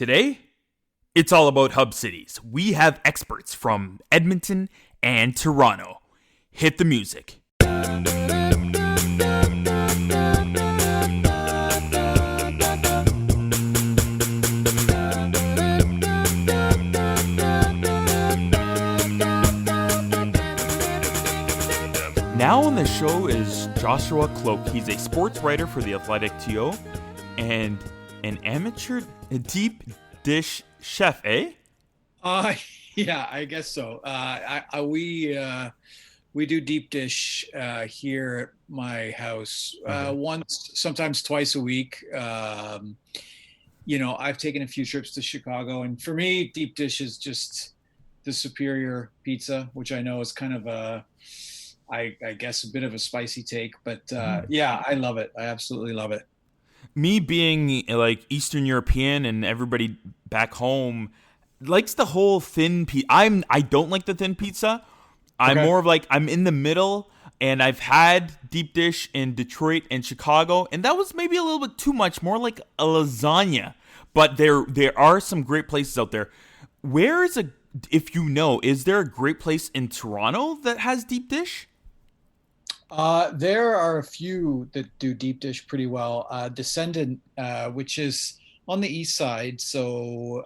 Today, it's all about Hub Cities. We have experts from Edmonton and Toronto. Hit the music. Now on the show is Joshua Kloke. He's a sports writer for the Athletic TO and an amateur deep dish chef, eh? Yeah, I guess so. We do deep dish here at my house once, sometimes twice a week. I've taken a few trips to Chicago, and for me, deep dish is just the superior pizza, which I know is kind of I guess a bit of a spicy take, but yeah, I love it. I absolutely love it. Me being like Eastern European and everybody back home likes the whole thin pizza. I don't like the thin pizza. I'm more of like I'm in the middle, and I've had deep dish in Detroit and Chicago, and that was maybe a little bit too much, more like a lasagna. But there are some great places out there. If you know, is there a great place in Toronto that has deep dish? There are a few that do deep dish pretty well. Descendant, which is on the east side, so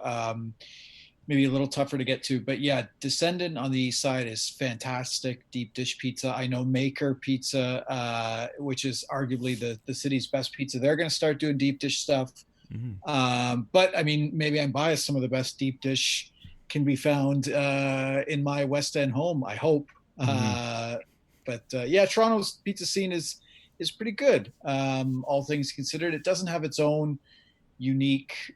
maybe a little tougher to get to. But yeah, Descendant on the east side is fantastic deep dish pizza. I know Maker Pizza, which is arguably the city's best pizza. They're going to start doing deep dish stuff. But I mean, maybe I'm biased. Some of the best deep dish can be found in my West End home, I hope. But yeah, Toronto's pizza scene is pretty good. All things considered, it doesn't have its own unique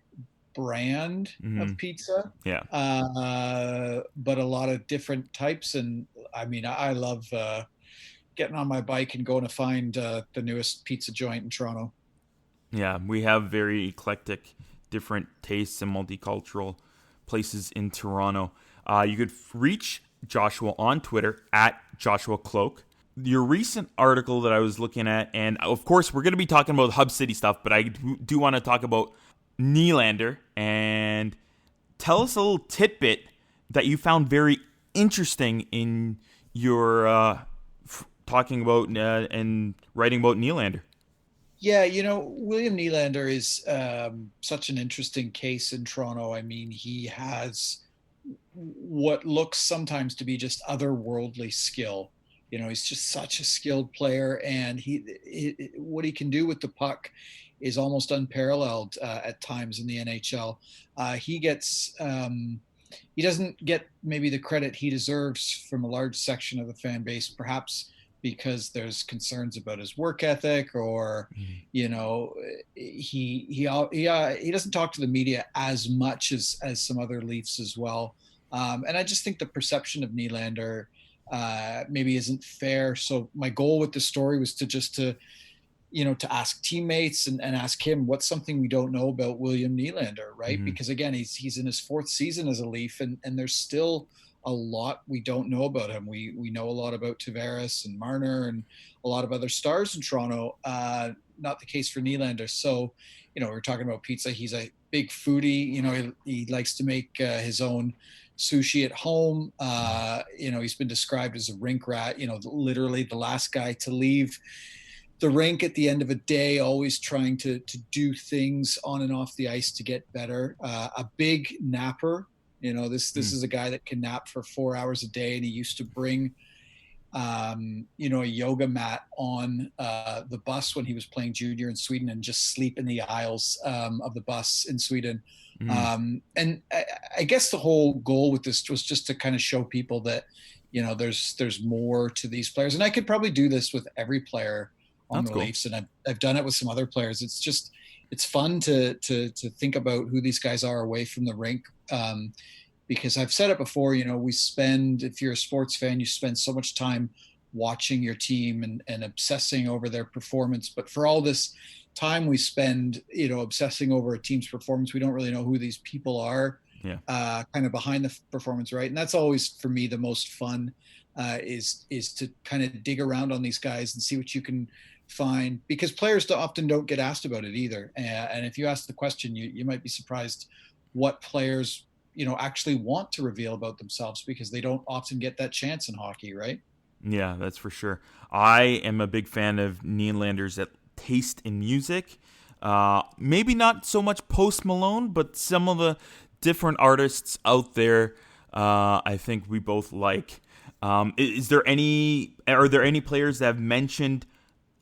brand of pizza. Yeah. But a lot of different types, and I mean, I love getting on my bike and going to find the newest pizza joint in Toronto. Yeah, we have very eclectic, different tastes and multicultural places in Toronto. You could reach Joshua on Twitter at Joshua Kloke. Your recent article that I was looking at, and of course we're going to be talking about Hub City stuff, but I do want to talk about Nylander, and tell us a little tidbit that you found very interesting in your talking about and writing about Nylander. Yeah, William Nylander is such an interesting case in Toronto. I mean, he has what looks sometimes to be just otherworldly skill. He's just such a skilled player, and what he can do with the puck is almost unparalleled at times in the NHL. He doesn't get maybe the credit he deserves from a large section of the fan base, perhaps because there's concerns about his work ethic, or he doesn't talk to the media as much as some other Leafs as well. And I just think the perception of Nylander maybe isn't fair. So my goal with the story was to ask teammates and ask him what's something we don't know about William Nylander, right? Because again, he's in his fourth season as a Leaf, and there's still a lot we don't know about him. We know a lot about Tavares and Marner and a lot of other stars in Toronto. Not the case for Nylander. So, we're talking about pizza. He's a big foodie. He likes to make his own sushi at home. He's been described as a rink rat, literally the last guy to leave the rink at the end of a day, always trying to do things on and off the ice to get better. A big napper. This is a guy that can nap for 4 hours a day, and he used to bring a yoga mat on the bus when he was playing junior in Sweden, and just sleep in the aisles of the bus in Sweden. And I guess the whole goal with this was just to kind of show people that there's more to these players, and I could probably do this with every player on the Leafs, and I've done it with some other players. It's fun to think about who these guys are away from the rink. Because I've said it before, if you're a sports fan, you spend so much time watching your team and obsessing over their performance. But for all this time we spend, obsessing over a team's performance, we don't really know who these people are, kind of behind the performance, right? And that's always, for me, the most fun, is to kind of dig around on these guys and see what you can find, because players often don't get asked about it either. And if you ask the question, you might be surprised what players, actually want to reveal about themselves, because they don't often get that chance in hockey, right? Yeah, that's for sure. I am a big fan of Nylanders that taste in music. Maybe not so much Post Malone, but some of the different artists out there, I think we both like. Are there any players that have mentioned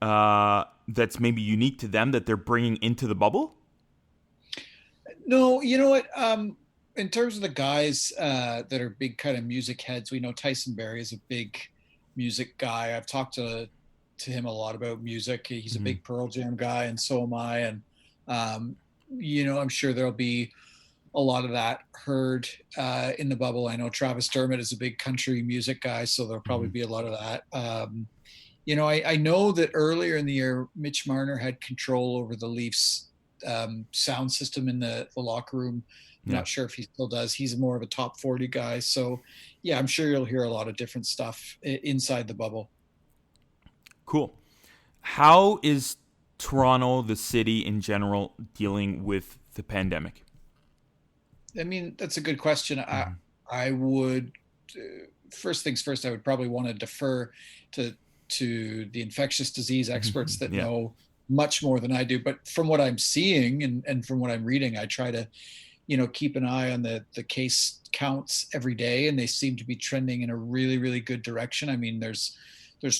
that's maybe unique to them that they're bringing into the bubble? No, you know what? In terms of the guys that are big kind of music heads, we know Tyson Berry is a big music guy. I've talked to him a lot about music. He's a Mm-hmm. big Pearl Jam guy, and so am I. And um, I'm sure there'll be a lot of that heard in the bubble. I know Travis Dermott is a big country music guy, so there'll probably Mm-hmm. be a lot of that. I know that earlier in the year, Mitch Marner had control over the Leafs sound system in the locker room. I'm Yeah, not sure if he still does. He's more of a top 40 guy. So, yeah, I'm sure you'll hear a lot of different stuff inside the bubble. cool. How is Toronto, the city in general, dealing with the pandemic? I mean, that's a good question. I, Mm-hmm. I would, first things first, I would probably want to defer to, to the infectious disease experts that Yeah. know much more than I do. But from what I'm seeing and from what I'm reading, I try to keep an eye on the case counts every day, and they seem to be trending in a really, really good direction. I mean, there's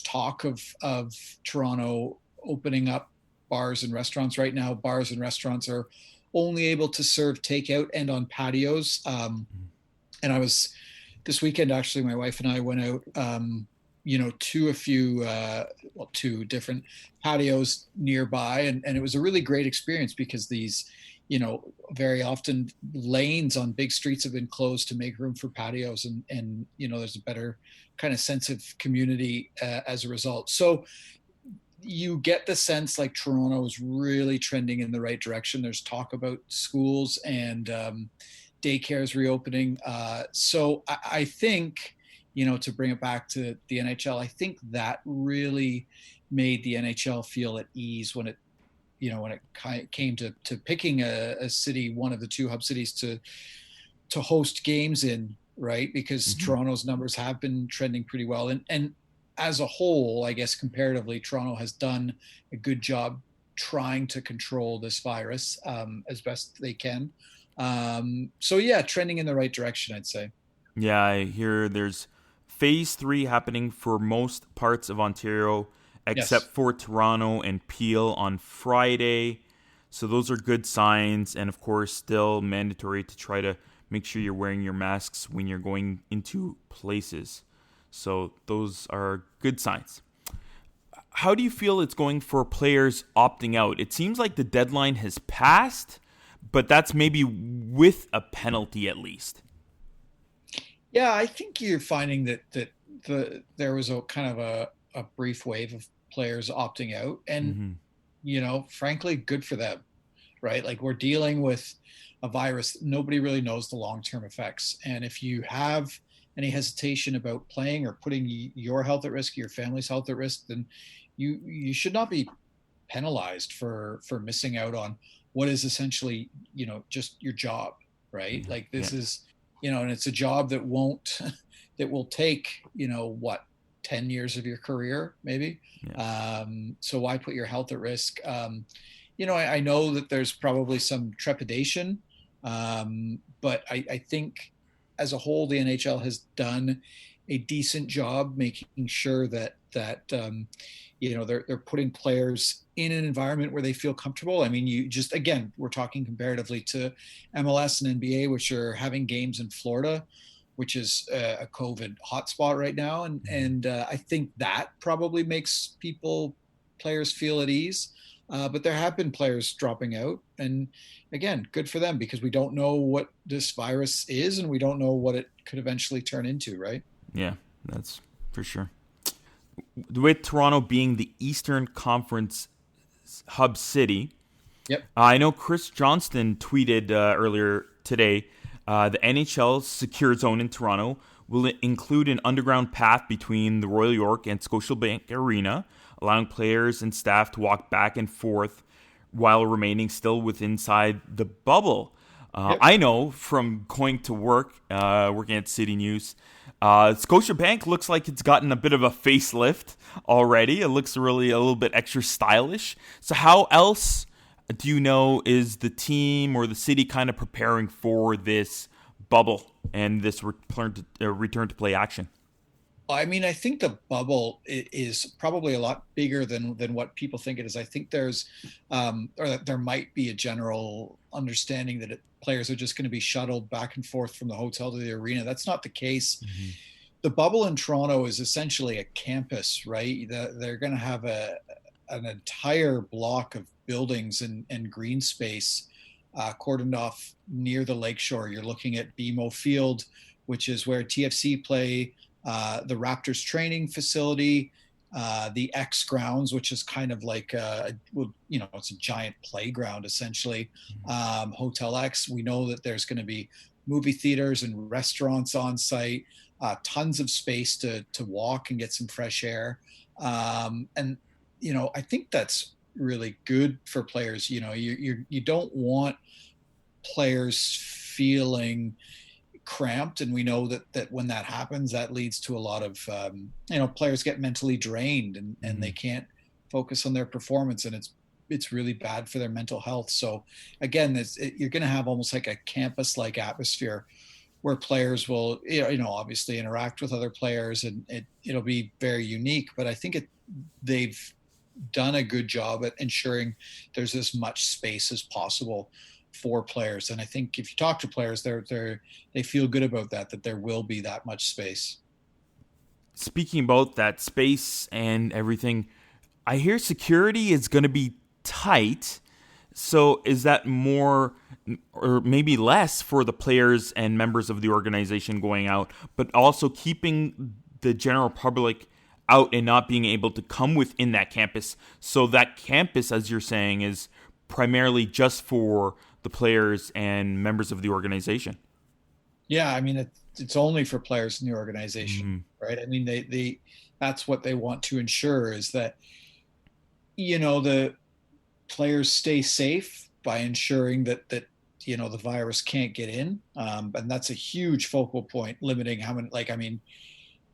talk of Toronto opening up bars and restaurants right now. Bars and restaurants are only able to serve takeout and on patios. And I was this weekend, actually, my wife and I went out, to a few, two different patios nearby. And it was a really great experience, because these, very often lanes on big streets have been closed to make room for patios. And there's a better kind of sense of community as a result. So you get the sense like Toronto is really trending in the right direction. There's talk about schools and daycares reopening. So I think, to bring it back to the NHL, I think that really made the NHL feel at ease when it came to picking a city, one of the two hub cities to host games in, right? Because Mm-hmm. Toronto's numbers have been trending pretty well, and as a whole, I guess comparatively, Toronto has done a good job trying to control this virus as best they can. So yeah, trending in the right direction, I'd say. Yeah, I hear there's phase three happening for most parts of Ontario, except Yes. for Toronto and Peel on Friday. So those are good signs, and of course, still mandatory to try to make sure you're wearing your masks when you're going into places. So those are good signs. How do you feel it's going for players opting out? It seems like the deadline has passed, but that's maybe with a penalty at least. Yeah, I think you're finding that there was a kind of a brief wave of players opting out, and Mm-hmm. frankly, good for them, right? Like, we're dealing with a virus. Nobody really knows the long-term effects. And if you have any hesitation about playing or putting your health at risk, your family's health at risk, then you should not be penalized for missing out on what is essentially, just your job, right? Like, Yeah, this is, and it's a job that won't that will take, what, 10 years of your career, maybe. yeah, So why put your health at risk? I know that there's probably some trepidation, but I think as a whole, the NHL has done a decent job making sure that they're putting players in an environment where they feel comfortable. I mean, you just, again, we're talking comparatively to MLS and NBA, which are having games in Florida, which is a COVID hotspot right now, and mhm. and I think that probably makes players feel at ease. But there have been players dropping out, and again, good for them, because we don't know what this virus is, and we don't know what it could eventually turn into, right? Yeah, that's for sure. With Toronto being the Eastern Conference hub city, Yep. I know Chris Johnston tweeted earlier today the NHL's secure zone in Toronto will include an underground path between the Royal York and Scotiabank Arena, allowing players and staff to walk back and forth while remaining still within inside the bubble. Yep. I know from going to work, working at City News, Scotiabank looks like it's gotten a bit of a facelift already. It looks really a little bit extra stylish. So how else do you know is the team or the city kind of preparing for this bubble and this return to play action? I mean, I think the bubble is probably a lot bigger than what people think it is. I think or that there might be a general understanding that players are just going to be shuttled back and forth from the hotel to the arena. That's not the case. Mm-hmm. The bubble in Toronto is essentially a campus, right? They're going to have an entire block of buildings and green space cordoned off near the lakeshore. You're looking at BMO Field, which is where TFC play, the Raptors training facility, the X grounds, which is kind of like it's a giant playground essentially. Hotel X. We know that there's going to be movie theaters and restaurants on site, tons of space to walk and get some fresh air, and I think that's really good for players. You don't want players feeling cramped, and we know that when that happens, that leads to a lot of players get mentally drained and they can't focus on their performance, and it's really bad for their mental health. So again, you're going to have almost like a campus like atmosphere where players will obviously interact with other players, and it'll be very unique. But I think they've done a good job at ensuring there's as much space as possible for players. And I think if you talk to players, they feel good about that there will be that much space. Speaking about that space and everything, I hear security is going to be tight. So is that more or maybe less for the players and members of the organization going out, but also keeping the general public out and not being able to come within that campus? So that campus, as you're saying, is primarily just for the players and members of the organization. Yeah, I mean, it's only for players in the organization, right? I mean, they that's what they want to ensure, is that the players stay safe by ensuring that the virus can't get in, and that's a huge focal point, limiting how many.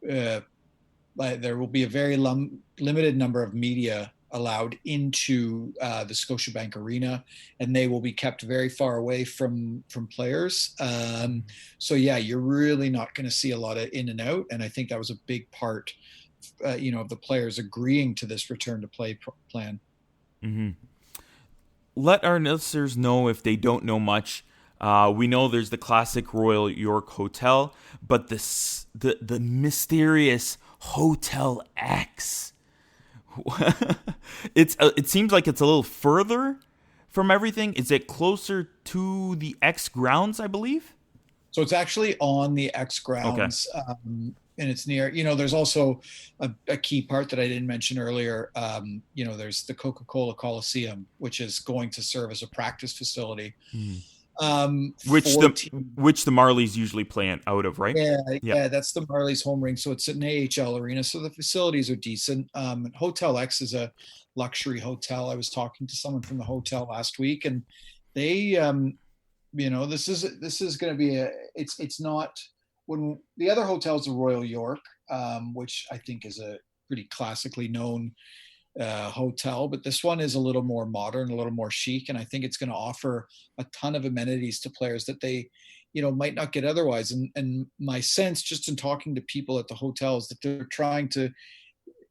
There will be a very limited number of media allowed into the Scotiabank Arena, and they will be kept very far away from players. So yeah, you're really not going to see a lot of in and out, and I think that was a big part, of the players agreeing to this return to play plan. Mm-hmm. Let our listeners know if they don't know much. We know there's the classic Royal York Hotel, but the mysterious Hotel X. It seems like it's a little further from everything. Is it closer to the X grounds, I believe? So it's actually on the X grounds, okay. And it's near, there's also a key part that I didn't mention earlier. There's the Coca-Cola Coliseum, which is going to serve as a practice facility. Which the Marlies usually play out of, right? Yeah, that's the Marlies home rink. So it's an AHL arena, so the facilities are decent. Hotel X is a luxury hotel. I was talking to someone from the hotel last week, and they, this is going to be it's not, when the other hotels are Royal York, which I think is a pretty classically known hotel, but this one is a little more modern, a little more chic, and I think it's going to offer a ton of amenities to players that they might not get otherwise. And my sense, just in talking to people at the hotel, is that they're trying to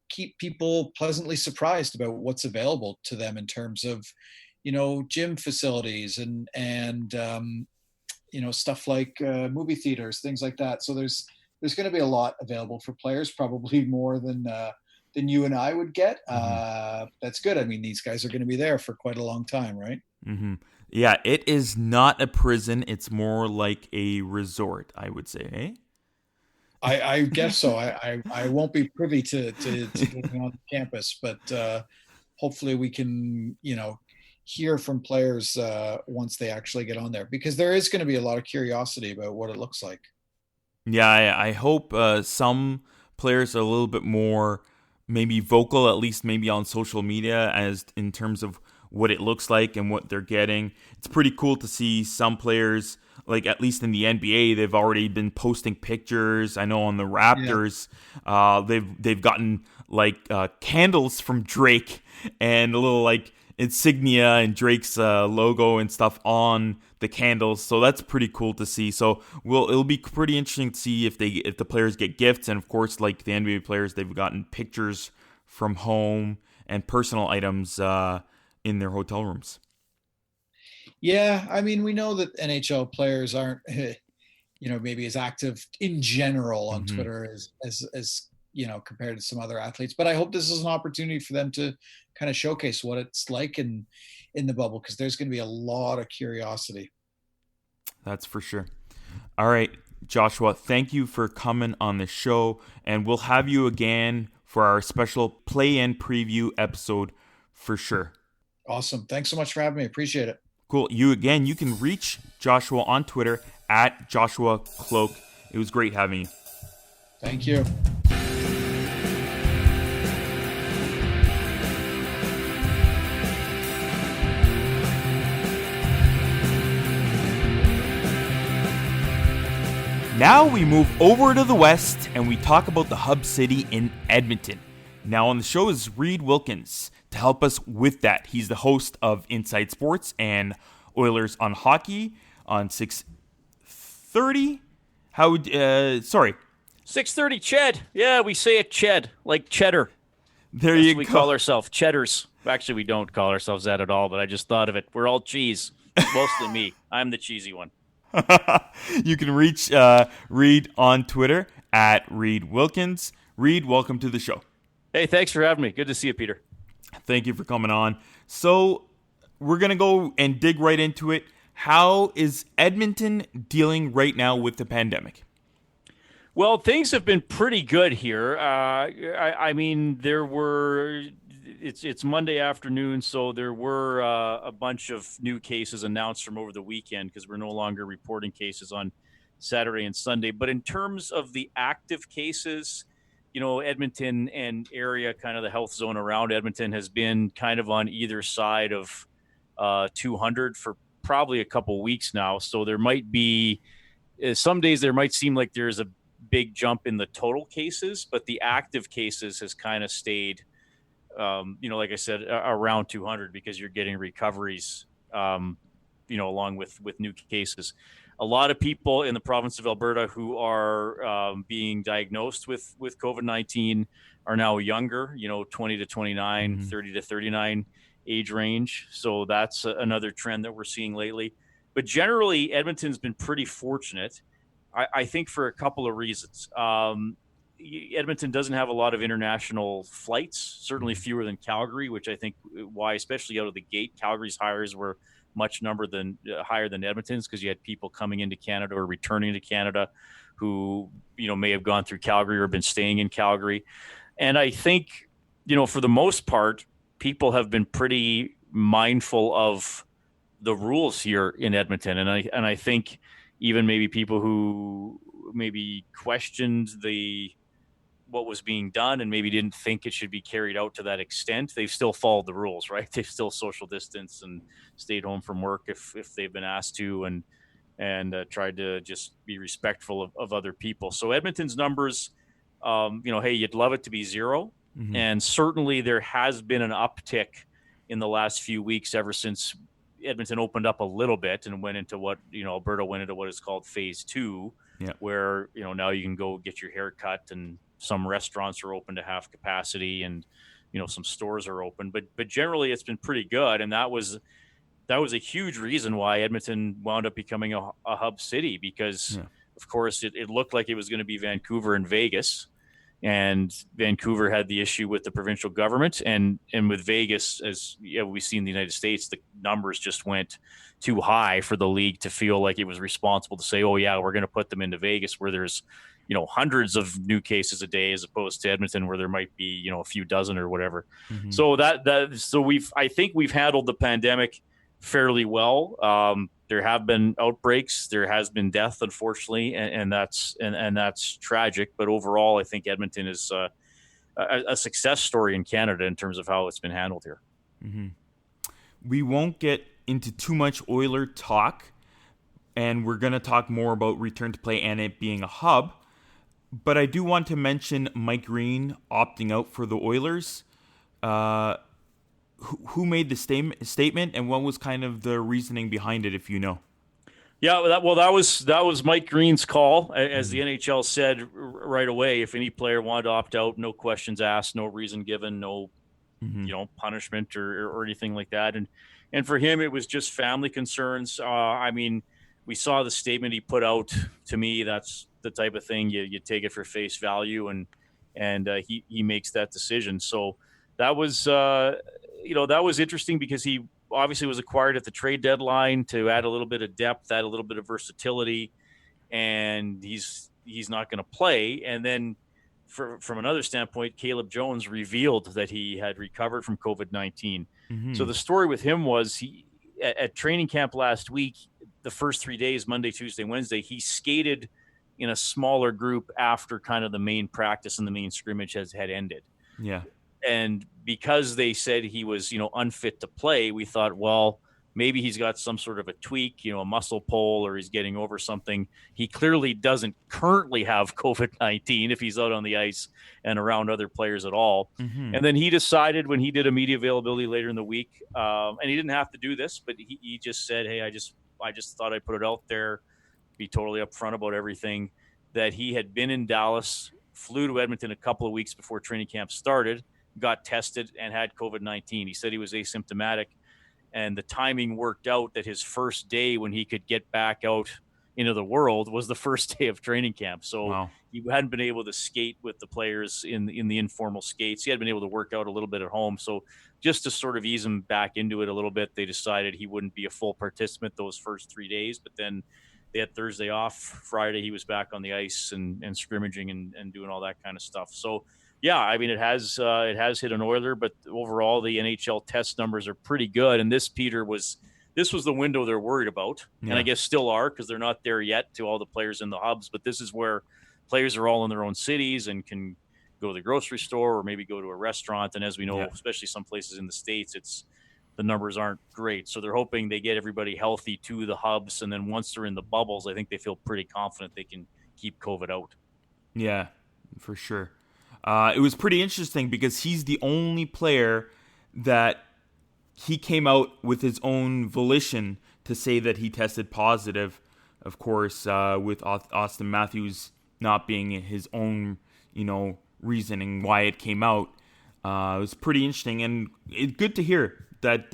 keep people pleasantly surprised about what's available to them in terms of gym facilities and stuff like movie theaters, things like that. So there's going to be a lot available for players, probably more than you and I would get. That's good. I mean, these guys are going to be there for quite a long time, right? Mm-hmm. Yeah, it is not a prison. It's more like a resort, I would say, eh? I guess so. I won't be privy to being on campus, but hopefully we can, hear from players once they actually get on there, because there is going to be a lot of curiosity about what it looks like. Yeah, I hope some players are a little bit more maybe vocal, at least maybe on social media, as in terms of what it looks like and what they're getting. It's pretty cool to see some players, like at least in the NBA, they've already been posting pictures. I know on the Raptors, they've gotten like candles from Drake and a little like insignia and Drake's logo and stuff on the candles. So that's pretty cool to see. So it'll be pretty interesting to see if the players get gifts, and of course, like the NBA players, they've gotten pictures from home and personal items in their hotel rooms. Yeah, I mean, we know that NHL players aren't, maybe as active in general on Twitter as compared to some other athletes. But I hope this is an opportunity for them to kind of showcase what it's like in the bubble, because there's going to be a lot of curiosity. That's for sure. All right, Joshua, thank you for coming on the show, and we'll have you again for our special play-in preview episode for sure. Awesome. Thanks so much for having me. Appreciate it. Cool. You can reach Joshua on Twitter at Joshua Kloke. It was great having you. Thank you. Now we move over to the west and we talk about the hub city in Edmonton. Now on the show is Reid Wilkins to help us with that. He's the host of Inside Sports and Oilers on Hockey on 6:30. 6:30 Ched. Yeah, we say it Ched, like cheddar. There you go. We call ourselves Cheddars. Actually, we don't call ourselves that at all, but I just thought of it. We're all cheese. Mostly me. I'm the cheesy one. You can reach Reid on Twitter at Reid Wilkins. Reid, welcome to the show. Hey, thanks for having me. Good to see you, Peter. Thank you for coming on. So we're going to go and dig right into it. How is Edmonton dealing right now with the pandemic? Well, things have been pretty good here. I mean, it's Monday afternoon, so there were a bunch of new cases announced from over the weekend because we're no longer reporting cases on Saturday and Sunday. But in terms of the active cases, Edmonton and area, kind of the health zone around Edmonton, has been kind of on either side of 200 for probably a couple weeks now. So there might be some days there might seem like there's a big jump in the total cases, but the active cases has kind of stayed, like I said, around 200 because you're getting recoveries, along with new cases. A lot of people in the province of Alberta who are being diagnosed with COVID-19 are now younger, 20 to 29, 30 to 39 age range. So that's another trend that we're seeing lately. But generally, Edmonton's been pretty fortunate, I think, for a couple of reasons. Edmonton doesn't have a lot of international flights, certainly fewer than Calgary, which I think why, especially out of the gate, Calgary's hires were much higher than Edmonton's, because you had people coming into Canada or returning to Canada who, may have gone through Calgary or been staying in Calgary. And I think, for the most part, people have been pretty mindful of the rules here in Edmonton. And I think even maybe people who maybe questioned what was being done and maybe didn't think it should be carried out to that extent, they've still followed the rules, right? They've still social distanced and stayed home from work if they've been asked to, and tried to just be respectful of other people. So Edmonton's numbers, hey, you'd love it to be zero. Mm-hmm. And certainly there has been an uptick in the last few weeks ever since Edmonton opened up a little bit and went into Alberta went into what is called phase 2, where, now you can go get your hair cut and some restaurants are open to half capacity and, some stores are open, but generally it's been pretty good. And that was a huge reason why Edmonton wound up becoming a hub city, because of course it looked like it was going to be Vancouver and Vegas. And Vancouver had the issue with the provincial government, and with Vegas, as we've seen in the United States, the numbers just went too high for the league to feel like it was responsible to say, oh yeah, we're going to put them into Vegas where there's, hundreds of new cases a day, as opposed to Edmonton where there might be, a few dozen or whatever. Mm-hmm. So I think we've handled the pandemic fairly well. There have been outbreaks. There has been death, unfortunately, and that's tragic. But overall, I think Edmonton is a success story in Canada in terms of how it's been handled here. Mm-hmm. we won't get into too much Oiler talk, and we're going to talk more about return to play and it being a hub. But I do want to mention Mike Green opting out for the Oilers. Who made the statement, and what was kind of the reasoning behind it, if you know? Yeah, that was Mike Green's call, as the NHL said right away. If any player wanted to opt out, no questions asked, no reason given, no punishment or anything like that. And for him, it was just family concerns. We saw the statement he put out. To me, that's the type of thing you take it for face value, and he makes that decision. So that was that was interesting, because he obviously was acquired at the trade deadline to add a little bit of depth, add a little bit of versatility, and he's not going to play. And then from another standpoint, Caleb Jones revealed that he had recovered from COVID-19. Mm-hmm. So the story with him was at training camp last week, the first 3 days, Monday, Tuesday, Wednesday, he skated in a smaller group after kind of the main practice and the main scrimmage had ended. Yeah. And because they said he was, unfit to play, we thought, well, maybe he's got some sort of a tweak, a muscle pull, or he's getting over something. He clearly doesn't currently have COVID-19 if he's out on the ice and around other players at all. Mm-hmm. And then he decided, when he did a media availability later in the week, and he didn't have to do this, but he just said, hey, I just thought I'd put it out there, be totally upfront about everything, that he had been in Dallas, flew to Edmonton a couple of weeks before training camp started, got tested, and had COVID-19. He said he was asymptomatic, and the timing worked out that his first day when he could get back out into the world was the first day of training camp. So wow. He hadn't been able to skate with the players in the informal skates. He had been able to work out a little bit at home. So just to sort of ease him back into it a little bit, they decided he wouldn't be a full participant those first 3 days, but then they had Thursday off. Friday, he was back on the ice and scrimmaging and doing all that kind of stuff. So yeah, I mean, it has hit an Oiler, but overall the NHL test numbers are pretty good. And this was the window they're worried about, and I guess still are, because they're not there yet to all the players in the hubs. But this is where players are all in their own cities and can go to the grocery store or maybe go to a restaurant. And as we know, especially some places in the States, the numbers aren't great. So they're hoping they get everybody healthy to the hubs, and then once they're in the bubbles, I think they feel pretty confident they can keep COVID out. Yeah, for sure. It was pretty interesting because he's the only player that he came out with his own volition to say that he tested positive. Of course, with Austin Matthews not being his own, reasoning why it came out. It was pretty interesting, and it's good to hear that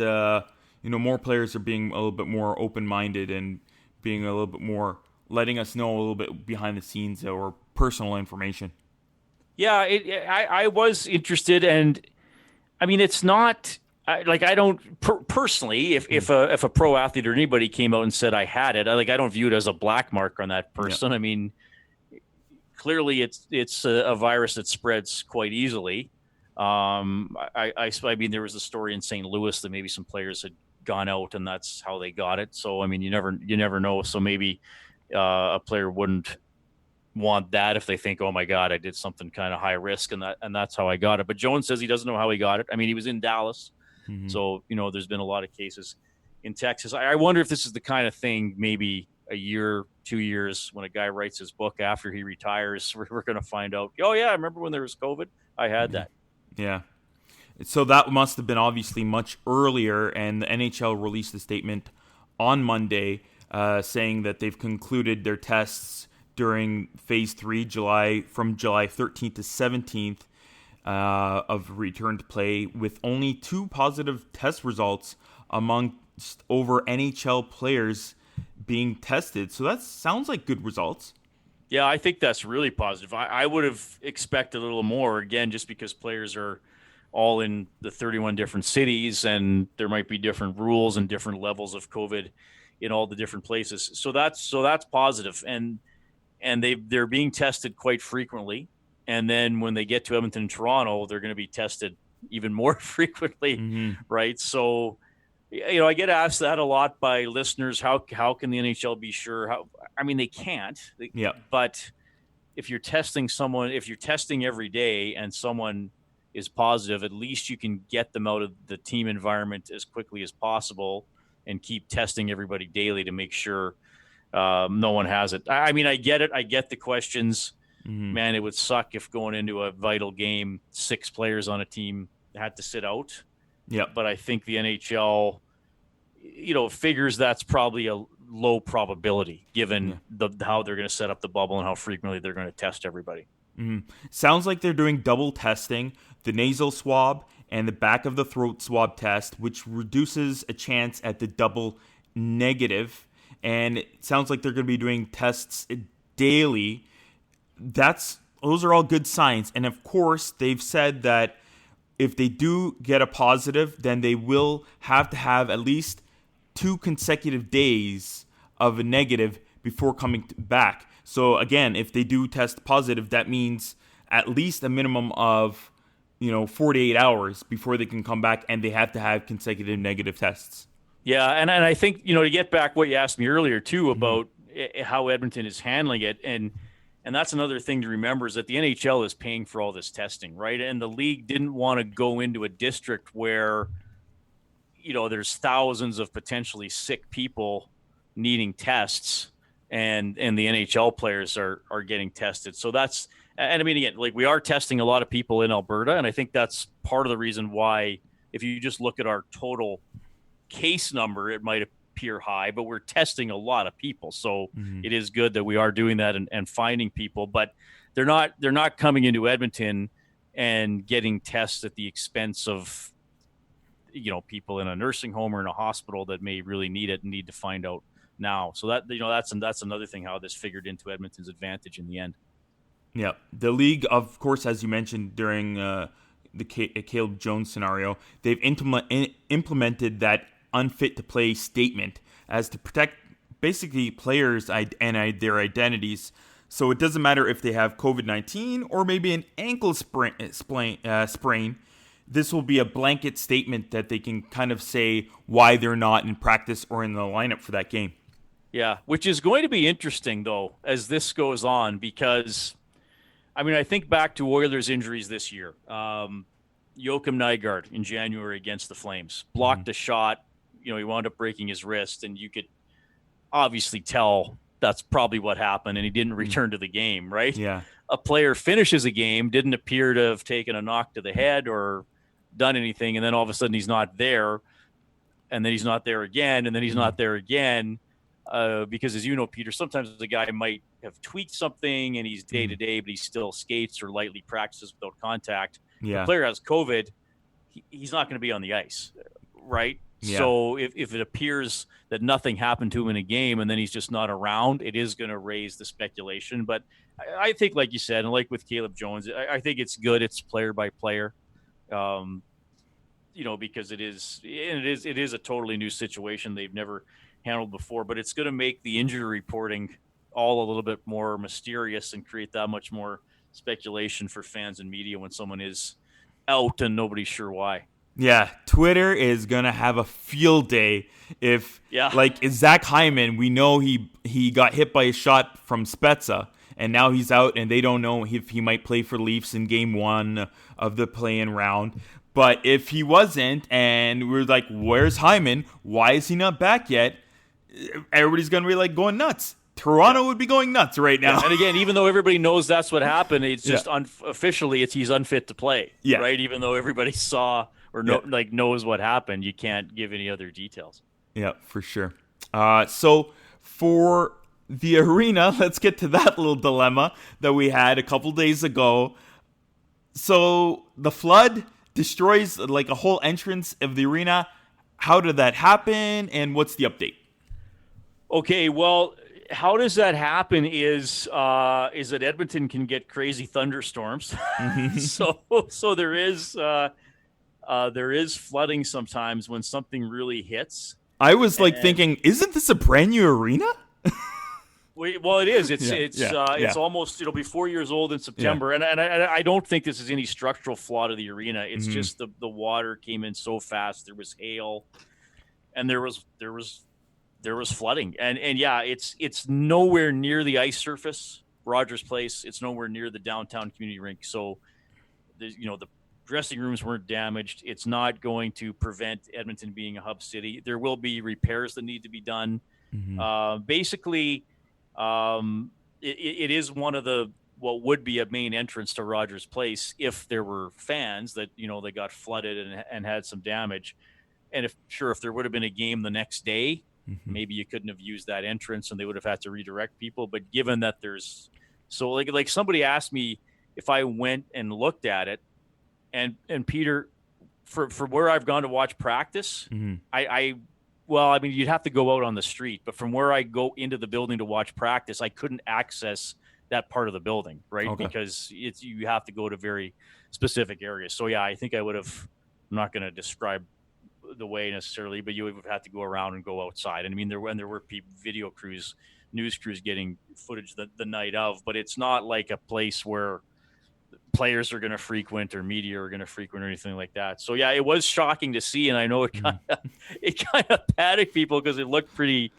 more players are being a little bit more open-minded and being a little bit more letting us know a little bit behind the scenes or personal information. Yeah, I was interested, and I mean, it's not like I don't personally. If a pro athlete or anybody came out and said I had it, I don't view it as a black mark on that person. Yeah. I mean, clearly it's a virus that spreads quite easily. I mean, there was a story in St. Louis that maybe some players had gone out and that's how they got it. So I mean, you never know. So maybe a player wouldn't want that if they think, oh my God, I did something kind of high risk and that's how I got it. But Jones says he doesn't know how he got it. I mean, he was in Dallas. Mm-hmm. So, there's been a lot of cases in Texas. I wonder if this is the kind of thing, maybe a year, 2 years, when a guy writes his book after he retires, we're going to find out, oh yeah, I remember when there was COVID, I had that. Yeah. So that must have been obviously much earlier, and the NHL released a statement on Monday saying that they've concluded their tests during Phase 3, from July 13th to 17th of return to play, with only 2 positive test results amongst over NHL players being tested. So that sounds like good results. Yeah, I think that's really positive. I would have expected a little more, again, just because players are all in the 31 different cities, and there might be different rules and different levels of COVID in all the different places. So that's positive. And they're being tested quite frequently. And then when they get to Edmonton and Toronto, they're going to be tested even more frequently, right? So, I get asked that a lot by listeners. How can the NHL be sure? I mean, they can't. But if you're testing every day and someone is positive, at least you can get them out of the team environment as quickly as possible and keep testing everybody daily to make sure no one has it. I mean, I get it. I get the questions. Mm-hmm. Man, it would suck if going into a vital game, 6 players on a team had to sit out. Yeah. But I think the NHL, figures that's probably a low probability given how they're going to set up the bubble and how frequently they're going to test everybody. Mm-hmm. Sounds like they're doing double testing, the nasal swab and the back of the throat swab test, which reduces a chance at the double negative. And it sounds like they're going to be doing tests daily. Those are all good signs. And of course, they've said that if they do get a positive, then they will have to have at least 2 consecutive days of a negative before coming back. So again, if they do test positive, that means at least a minimum of 48 hours before they can come back, and they have to have consecutive negative tests. Yeah, and I think, to get back what you asked me earlier, too, about how Edmonton is handling it, and that's another thing to remember is that the NHL is paying for all this testing, right? And the league didn't want to go into a district where, there's thousands of potentially sick people needing tests, and the NHL players are getting tested. So that's, and I mean, again, like we are testing a lot of people in Alberta, and I think that's part of the reason why, if you just look at our total case number, it might appear high, but we're testing a lot of people. So it is good that we are doing that and finding people, but they're not coming into Edmonton and getting tests at the expense of, people in a nursing home or in a hospital that may really need it and need to find out now. So that, that's another thing, how this figured into Edmonton's advantage in the end. Yeah. The league, of course, as you mentioned during the Caleb Jones scenario, they've implemented that unfit to play statement as to protect basically players and their identities. So it doesn't matter if they have COVID-19 or maybe an ankle sprain. This will be a blanket statement that they can kind of say why they're not in practice or in the lineup for that game. Yeah, which is going to be interesting, though, as this goes on, because, I mean, I think back to Oilers' injuries this year. Joakim Nygard in January against the Flames blocked a shot. He wound up breaking his wrist, and you could obviously tell that's probably what happened, and he didn't return to the game, right? Yeah. A player finishes a game, didn't appear to have taken a knock to the head or done anything, and then all of a sudden he's not there, and then he's not there again, and then he's not there again, because as you know, Peter, sometimes the guy might have tweaked something and he's day-to-day, but he still skates or lightly practices without contact. Yeah. The player has COVID, he's not going to be on the ice, right? Yeah. So if it appears that nothing happened to him in a game and then he's just not around, it is going to raise the speculation. But I think, like you said, and like with Caleb Jones, I think it's good. It's player by player, because it is a totally new situation they've never handled before. But it's going to make the injury reporting all a little bit more mysterious and create that much more speculation for fans and media when someone is out and nobody's sure why. Yeah, Twitter is going to have a field day if, like, Zach Hyman, we know he got hit by a shot from Spezza, and now he's out, and they don't know if he might play for Leafs in Game 1 of the play-in round. But if he wasn't, and we're like, where's Hyman? Why is he not back yet? Everybody's going to be, like, going nuts. Toronto would be going nuts right now. Yeah. And again, even though everybody knows that's what happened, it's just officially he's unfit to play, right? Even though everybody saw or knows what happened, you can't give any other details. Yeah, for sure. So for the arena, let's get to that little dilemma that we had a couple days ago. So the flood destroys like a whole entrance of the arena. How did that happen, and what's the update? Okay, well, how does that happen is that Edmonton can get crazy thunderstorms. So there is flooding sometimes when something really hits. I was thinking, isn't this a brand new arena? Well, it is. It's almost, it'll be 4 years old in September. And I don't think this is any structural flaw to the arena. It's just the water came in so fast. There was hail and there was flooding. And it's nowhere near the ice surface, Rogers Place. It's nowhere near the downtown community rink. So there's, the dressing rooms weren't damaged. It's not going to prevent Edmonton being a hub city. There will be repairs that need to be done. Basically, it is one of what would be a main entrance to Rogers Place if there were fans that, they got flooded and had some damage. And if there would have been a game the next day, maybe you couldn't have used that entrance and they would have had to redirect people. But given that like somebody asked me if I went and looked at it, and Peter, for where I've gone to watch practice, you'd have to go out on the street, but from where I go into the building to watch practice, I couldn't access that part of the building, right? Okay. Because you have to go to very specific areas. So yeah, I think I would have, I'm not going to describe the way necessarily, but you would have had to go around and go outside. And I mean, there were video crews, news crews getting footage the night of, but it's not like a place where players are going to frequent or media are going to frequent or anything like that. So yeah, it was shocking to see. And I know it kind of panicked people because it looked pretty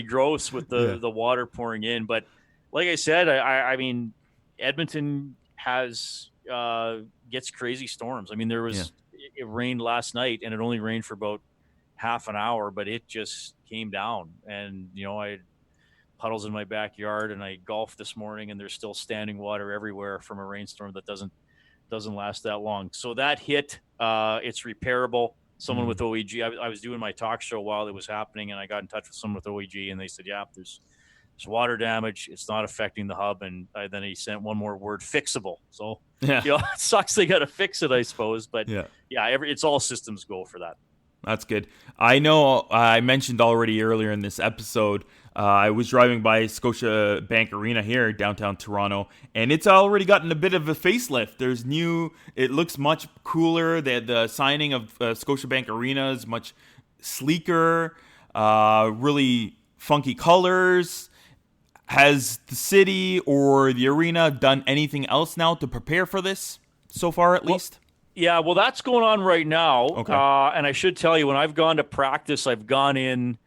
gross with the water pouring in. But like I said, I mean, Edmonton gets crazy storms. I mean, it rained last night and it only rained for about half an hour, but it just came down. And, I had puddles in my backyard and I golfed this morning and there's still standing water everywhere from a rainstorm that doesn't last that long. So that hit, it's repairable. Someone with OEG, I was doing my talk show while it was happening and I got in touch with someone with OEG and they said, yeah, there's water damage. It's not affecting the hub. And then he sent one more word, fixable. So, it sucks they got to fix it, I suppose. But it's all systems go for that. That's good. I know I mentioned already earlier in this episode, I was driving by Scotiabank Arena here, downtown Toronto, and it's already gotten a bit of a facelift. It looks much cooler. The signing of Scotiabank Arena is much sleeker, really funky colors. Has the city or the arena done anything else now to prepare for this so far, at least? Yeah, well, that's going on right now. Okay. And I should tell you, when I've gone to practice, I've gone in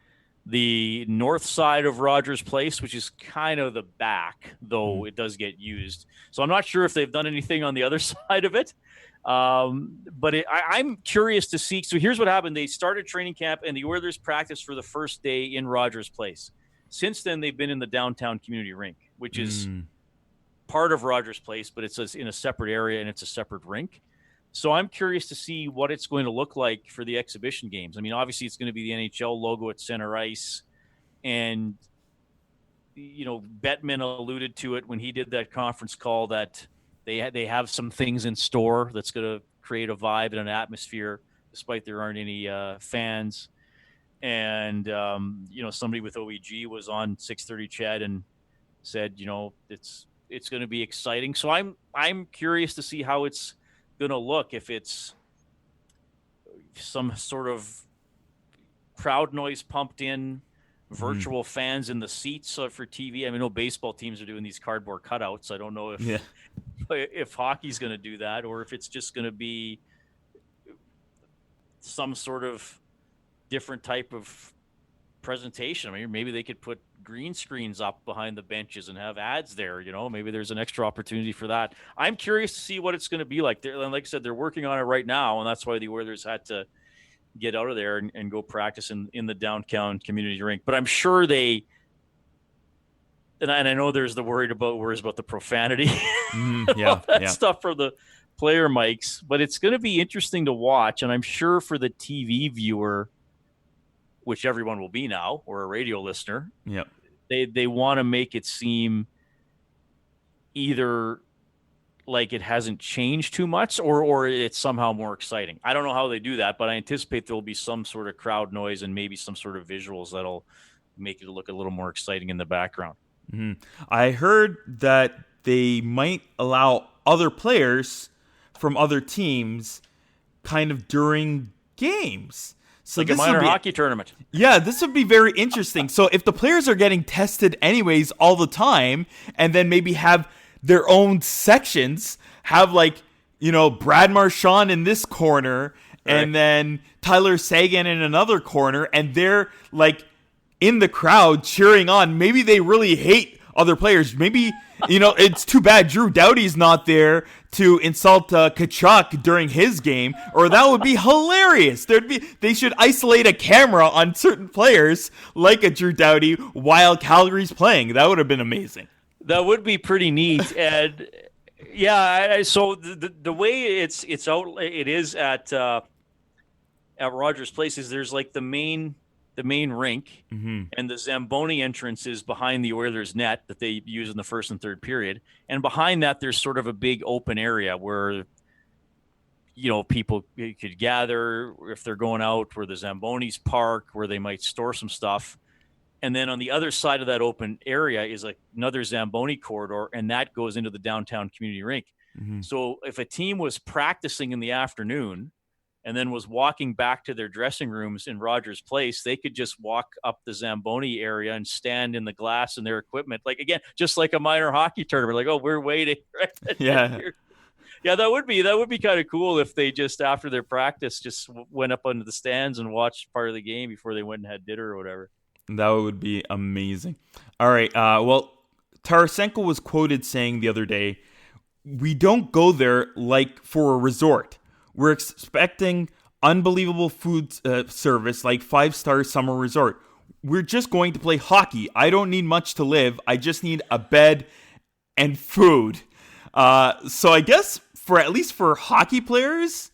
the north side of Rogers Place, which is kind of the back, though it does get used. So I'm not sure if they've done anything on the other side of it. But I'm curious to see. So here's what happened. They started training camp and the Oilers practiced for the first day in Rogers Place. Since then, they've been in the downtown community rink, which is part of Rogers Place, but it's in a separate area and it's a separate rink. So I'm curious to see what it's going to look like for the exhibition games. I mean, obviously, it's going to be the NHL logo at center ice. And, Bettman alluded to it when he did that conference call that they have some things in store that's going to create a vibe and an atmosphere, despite there aren't any fans. And, somebody with OEG was on 630 Ched and said, it's going to be exciting. So I'm curious to see how it's going to look, if it's some sort of crowd noise pumped in, virtual fans in the seats for TV. I mean, baseball teams are doing these cardboard cutouts. I don't know if hockey's going to do that or if it's just going to be some sort of different type of presentation. I mean, maybe they could put green screens up behind the benches and have ads there. Maybe there's an extra opportunity for that. I'm curious to see what it's going to be like. Like I said, they're working on it right now, and that's why the Oilers had to get out of there and go practice in the downtown community rink. But I'm sure and I know there's the worries about the profanity, stuff for the player mics. But it's going to be interesting to watch, and I'm sure for the TV viewer, which everyone will be now, or a radio listener, they want to make it seem either like it hasn't changed too much or it's somehow more exciting. I don't know how they do that, but I anticipate there will be some sort of crowd noise and maybe some sort of visuals that'll make it look a little more exciting in the background. Mm-hmm. I heard that they might allow other players from other teams kind of during games. So like a minor hockey tournament. Yeah, this would be very interesting. So if the players are getting tested anyways all the time, and then maybe have their own sections, have Brad Marchand in this corner, and then Tyler Seguin in another corner, and they're in the crowd cheering on. Maybe they really hate other players. Maybe, it's too bad Drew Doughty's not there to insult Tkachuk during his game, or that would be hilarious. They should isolate a camera on certain players like a Drew Doughty while Calgary's playing. That would have been amazing. That would be pretty neat. And yeah, so the way it's out, it is at Rogers Place, is there's like the main rink, and the Zamboni entrance is behind the Oilers net that they use in the first and third period. And behind that, there's sort of a big open area where, people could gather if they're going out, where the Zambonis park, where they might store some stuff. And then on the other side of that open area is another Zamboni corridor, and that goes into the downtown community rink. So if a team was practicing in the afternoon and then was walking back to their dressing rooms in Rogers Place, they could just walk up the Zamboni area and stand in the glass in their equipment. Like, again, just like a minor hockey tournament, like, oh, we're waiting. Right? Yeah. Yeah, that would be kind of cool if they just, after their practice, just went up onto the stands and watched part of the game before they went and had dinner or whatever. That would be amazing. All right. Well, Tarasenko was quoted saying the other day, "We don't go there like for a resort. We're expecting unbelievable food service, like 5-star summer resort. We're just going to play hockey. I don't need much to live. I just need a bed and food." So I guess at least for hockey players,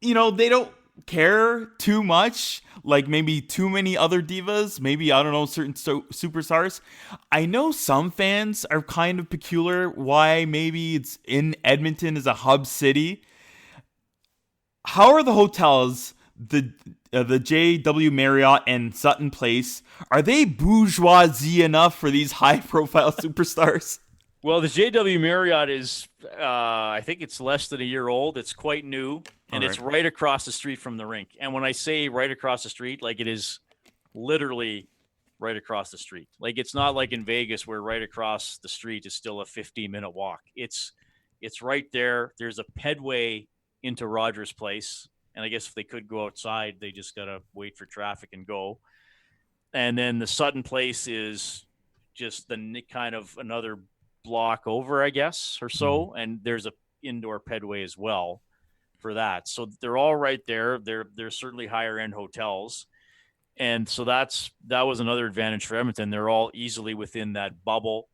they don't care too much, like maybe too many other divas, maybe, I don't know, certain superstars. I know some fans are kind of peculiar why maybe it's in Edmonton as a hub city. How are the hotels, the JW Marriott and Sutton Place, are they bourgeoisie enough for these high-profile superstars? Well, the JW Marriott is, I think it's less than a year old. It's quite new, and it's right across the street from the rink. And when I say right across the street, like, it is literally right across the street. Like, it's not like in Vegas where right across the street is still a 15-minute walk. It's right there. There's a pedway into Rogers Place, and I guess if they could go outside, they just got to wait for traffic and go. And then the Sutton Place is just the kind of another block over, I guess, or so, and there's a indoor pedway as well for that. So they're all right there. They're certainly higher end hotels, and so that was another advantage for Edmonton. They're all easily within that bubble.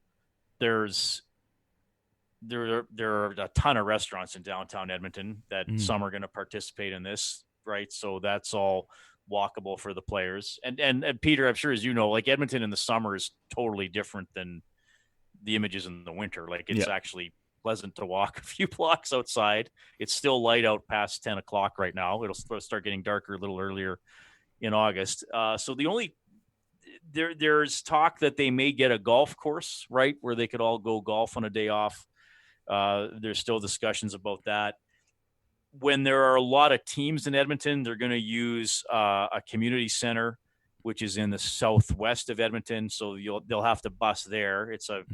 There are a ton of restaurants in downtown Edmonton that some are going to participate in this, right? So that's all walkable for the players. And Peter, I'm sure, as you know, like, Edmonton in the summer is totally different than the images in the winter. Like, it's actually pleasant to walk a few blocks outside. It's still light out past 10 o'clock right now. It'll start getting darker a little earlier in August. So there's talk that they may get a golf course, right, where they could all go golf on a day off. There's still discussions about that. When there are a lot of teams in Edmonton, they're going to use a community center, which is in the southwest of Edmonton. So they'll have to bus there. It's a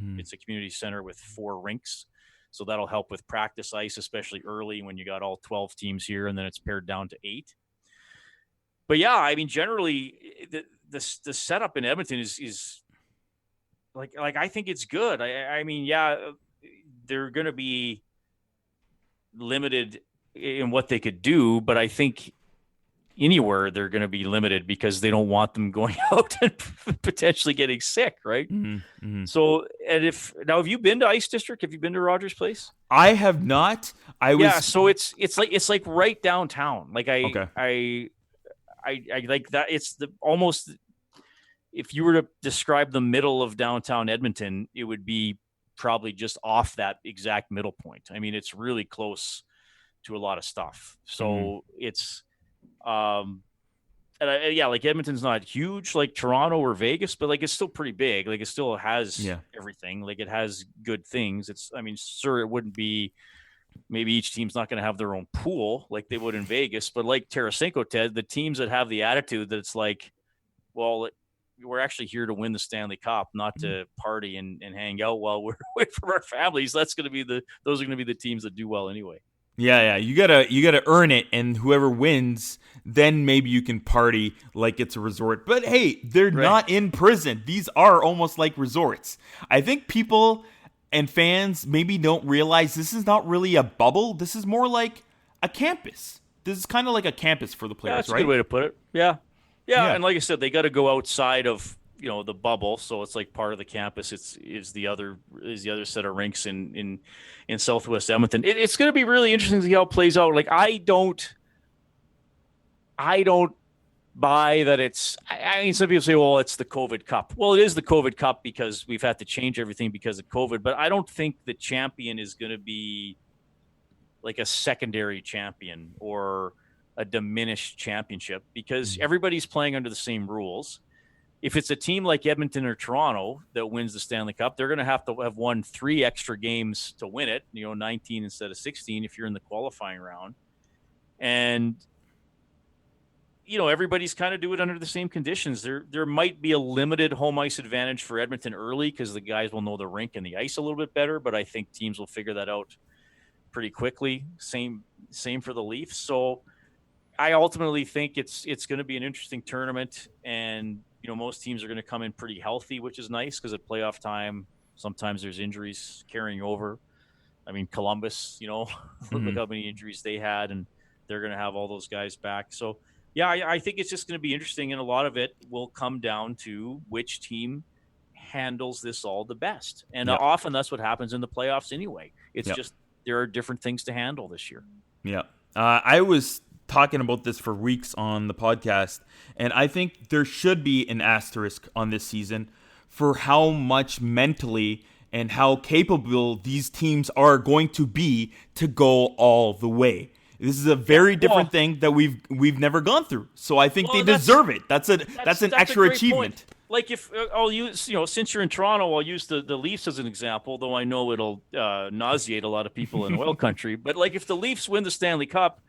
community center with 4 rinks. So that'll help with practice ice, especially early when you got all 12 teams here, and then it's pared down to 8. But yeah, I mean, generally the setup in Edmonton is like I think it's good. I mean, yeah, they're going to be limited in what they could do, but I think anywhere they're going to be limited because they don't want them going out and potentially getting sick, right? So, and have you been to Ice District? Have you been to Rogers Place? I have not. So it's like right downtown. Like I like that. It's almost, if you were to describe the middle of downtown Edmonton, it would be probably just off that exact middle point. I mean, it's really close to a lot of stuff. So it's, like, Edmonton's not huge like Toronto or Vegas, but like, it's still pretty big. Like, it still has everything. Like, it has good things. Sure, it wouldn't be, maybe each team's not going to have their own pool like they would in Vegas, but like Tarasenko, Ted, the teams that have the attitude that it's like, well, we're actually here to win the Stanley Cup, not to party and hang out while we're away from our families. Those are going to be the teams that do well anyway. Yeah. You gotta earn it, and whoever wins, then maybe you can party like it's a resort. But hey, they're not in prison. These are almost like resorts. I think people and fans maybe don't realize this is not really a bubble. This is more like a campus. This is kind of like a campus for the players, That's right? a good way to put it. Yeah. And like I said, they got to go outside of the bubble, so it's like part of the campus. Is the other set of rinks in Southwest Edmonton. It's going to be really interesting to see how it plays out. Like I don't buy that it's. I mean, some people say, "Well, it's the COVID Cup." Well, it is the COVID Cup because we've had to change everything because of COVID. But I don't think the champion is going to be like a secondary champion or a diminished championship because everybody's playing under the same rules. If it's a team like Edmonton or Toronto that wins the Stanley Cup, they're going to have won 3 extra games to win it, 19 instead of 16 if you're in the qualifying round. And, everybody's kind of do it under the same conditions. There might be a limited home ice advantage for Edmonton early because the guys will know the rink and the ice a little bit better, but I think teams will figure that out pretty quickly. Same for the Leafs. So I ultimately think it's going to be an interesting tournament, and most teams are going to come in pretty healthy, which is nice because at playoff time sometimes there's injuries carrying over. I mean, Columbus, look how many injuries they had, and they're going to have all those guys back. So yeah, I think it's just going to be interesting, and a lot of it will come down to which team handles this all the best. And often that's what happens in the playoffs anyway. It's just there are different things to handle this year. Yeah. I was talking about this for weeks on the podcast, and I think there should be an asterisk on this season for how much mentally and how capable these teams are going to be to go all the way. This is a very different thing that we've never gone through. So I think they deserve it. That's an extra achievement. Point. Like if I'll use, since you're in Toronto, I'll use the Leafs as an example, though I know it'll nauseate a lot of people in oil country. But like if the Leafs win the Stanley Cup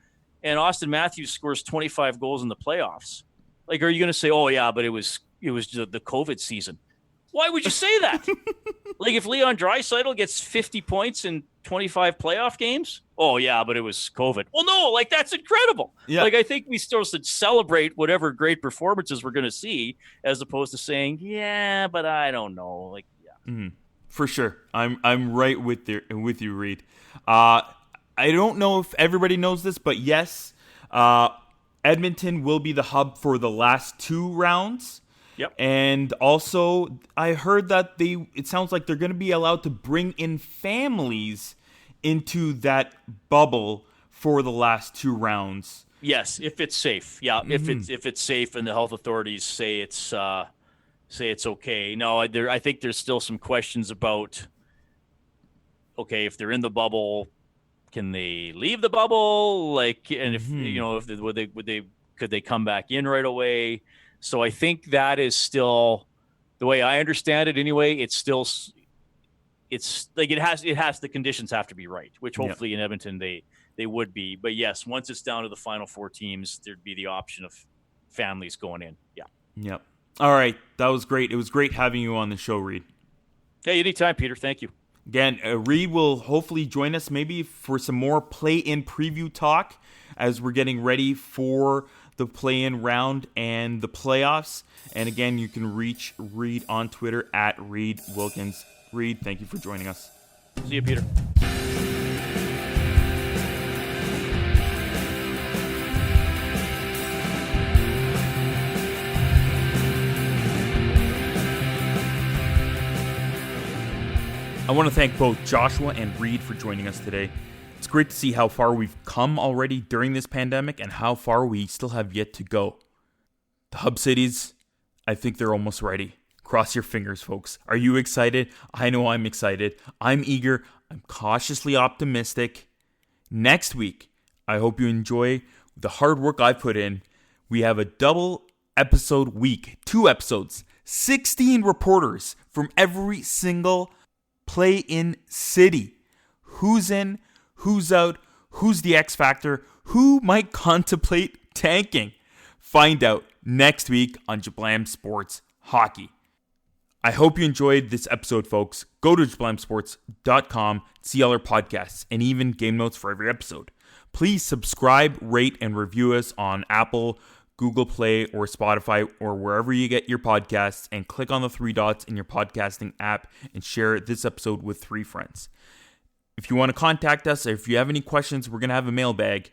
and Austin Matthews scores 25 goals in the playoffs, like, are you going to say, oh yeah, but it was the COVID season? Why would you say that? Like if Leon Draisaitl gets 50 points in 25 playoff games, oh yeah, but it was COVID. Well, no, like that's incredible. Yeah. Like I think we still should celebrate whatever great performances we're going to see, as opposed to saying, yeah, but I don't know. Like, yeah, for sure. I'm right with you, Reid. I don't know if everybody knows this, but yes, Edmonton will be the hub for the last 2 rounds. Yep. And also, I heard that it sounds like they're going to be allowed to bring in families into that bubble for the last 2 rounds. Yes, if it's safe. Yeah, if it's safe and the health authorities say it's okay. No, I think there's still some questions about, okay, if they're in the bubble, can they leave the bubble? Like, and if could they come back in right away? So I think that is still, the way I understand it anyway, it's like it has the conditions have to be right, which hopefully in Edmonton they would be. But yes, once it's down to the final 4 teams, there'd be the option of families going in. Yeah. Yep. All right. That was great. It was great having you on the show, Reid. Hey, anytime, Peter. Thank you. Again, Reid will hopefully join us maybe for some more play-in preview talk as we're getting ready for the play-in round and the playoffs. And again, you can reach Reid on Twitter at Reid Wilkins. Reid, thank you for joining us. See you, Peter. I want to thank both Joshua and Reid for joining us today. It's great to see how far we've come already during this pandemic and how far we still have yet to go. The Hub Cities, I think they're almost ready. Cross your fingers, folks. Are you excited? I know I'm excited. I'm eager. I'm cautiously optimistic. Next week, I hope you enjoy the hard work I put in. We have a double episode week, 2 episodes, 16 reporters from every single play-in city. Who's in? Who's out? Who's the X Factor? Who might contemplate tanking? Find out next week on Jablam Sports Hockey. I hope you enjoyed this episode, folks. Go to jablamsports.com, see all our podcasts, and even game notes for every episode. Please subscribe, rate, and review us on Apple, Google Play, or Spotify, or wherever you get your podcasts, and click on the 3 dots in your podcasting app and share this episode with 3 friends. If you want to contact us, or if you have any questions, we're going to have a mailbag.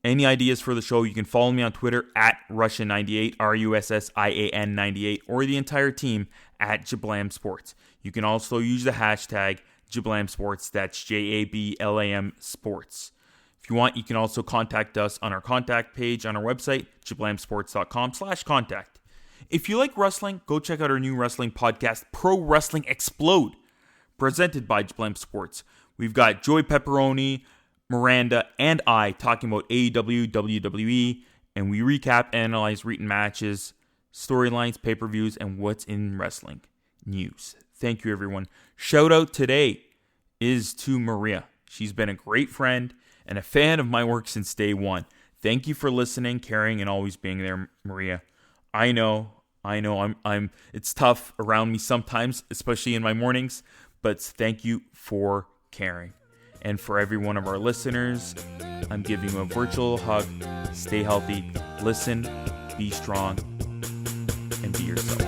Any ideas for the show, you can follow me on Twitter at Russian98, RUSSIAN 98, or the entire team at Jablam Sports. You can also use the hashtag Jablam Sports, that's JABLAM Sports. If you want, you can also contact us on our contact page on our website, jablamsports.com/contact. If you like wrestling, go check out our new wrestling podcast, Pro Wrestling Explode, presented by Jablam Sports. We've got Joey Pepperoni, Miranda, and I talking about AEW, WWE, and we recap and analyze recent matches, storylines, pay-per-views, and what's in wrestling news. Thank you, everyone. Shout out today is to Maria. She's been a great friend and a fan of my work since day one. Thank you for listening, caring, and always being there, Maria. I know, I'm it's tough around me sometimes, especially in my mornings, but thank you for caring. And for every one of our listeners, I'm giving you a virtual hug. Stay healthy, listen, be strong, and be yourself.